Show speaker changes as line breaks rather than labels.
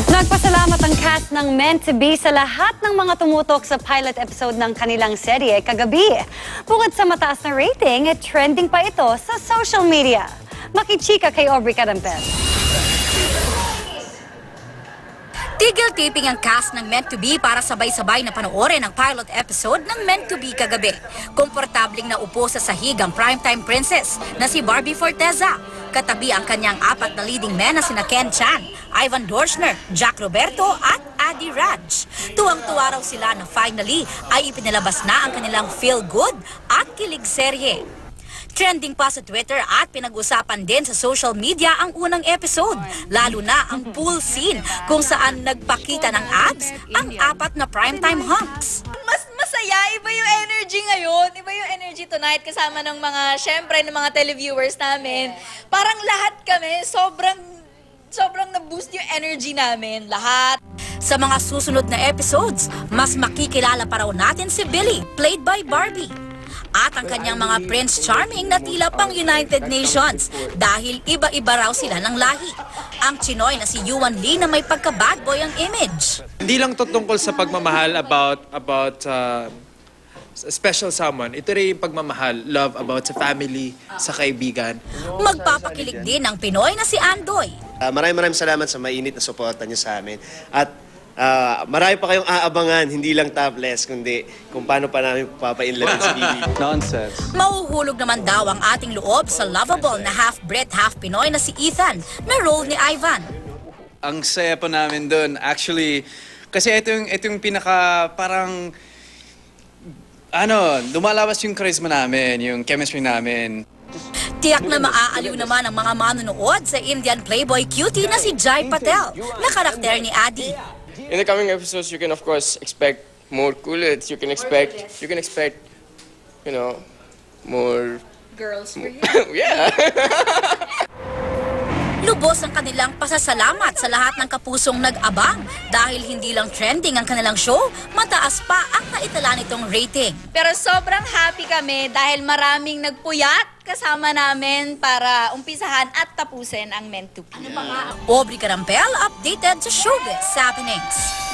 Nagpasalamat ang cast ng Meant to Be sa lahat ng mga tumutok sa pilot episode ng kanilang serye kagabi. Bukod sa mataas na rating, trending pa ito sa social media. Makichika kay Aubrey Carampel.
Tigil taping ang cast ng Meant to Be para sabay-sabay na panoorin ang pilot episode ng Meant to Be kagabi. Komportabling naupo sa sahig ang primetime princess na si Barbie Forteza. Katabi ang kanyang apat na leading men na sina Ken Chan, Ivan Dorschner, Jack Roberto at Adi Raj. Tuwang-tuwa raw sila na finally ay ipinalabas na ang kanilang feel-good at kilig serye. Trending pa sa Twitter at pinag-usapan din sa social media ang unang episode, lalo na ang pool scene kung saan nagpakita ng abs ang apat na primetime hunks.
Mas masaya, iba yung energy ngayon, iba yung energy tonight kasama ng mga, syempre, ng mga televiewers namin. Parang lahat kami, sobrang na-boost yung energy namin, lahat.
Sa mga susunod na episodes, mas makikilala pa raw natin si Billy, played by Barbie. At ang kanyang mga Prince Charming na tila pang United Nations dahil iba-iba raw sila ng lahi. Ang Chinoy na si Yuan Lee na may pagka-bad boy ang image.
Hindi lang to tungkol sa pagmamahal about special someone. Ito rin yung pagmamahal, love about sa family, sa kaibigan.
Magpapakilig din ang Pinoy na si Andoy.
Maraming salamat sa mainit na suporta niyo sa amin. At marami pa kayong aabangan, hindi lang topless, kundi kung paano pa namin papainlawin si Bibi.
Nonsense.
Mauhulog naman daw ang ating loob sa lovable na half-Brit, half-Pinoy na si Ethan na role ni Ivan.
Ang saya po namin doon. Actually, kasi ito yung pinaka parang lumalabas yung charisma namin, yung chemistry namin.
Tiyak na maaaliw naman ang mga manonood sa Indian playboy cutie na si Jai Patel na karakter ni Adi.
In the coming episodes, you can of course expect more coolets. You can expect, more
Girls for you.
yeah.
Lubos ang kanilang pasasalamat sa lahat ng kapusong nag-abang dahil hindi lang trending ang kanilang show, mataas pa ang naitala nitong rating.
Pero sobrang happy kami dahil maraming nagpuyat kasama namin para umpisahan at tapusin ang Meant to Be.
Aubrey Carampel, updated sa Showbiz Happenings.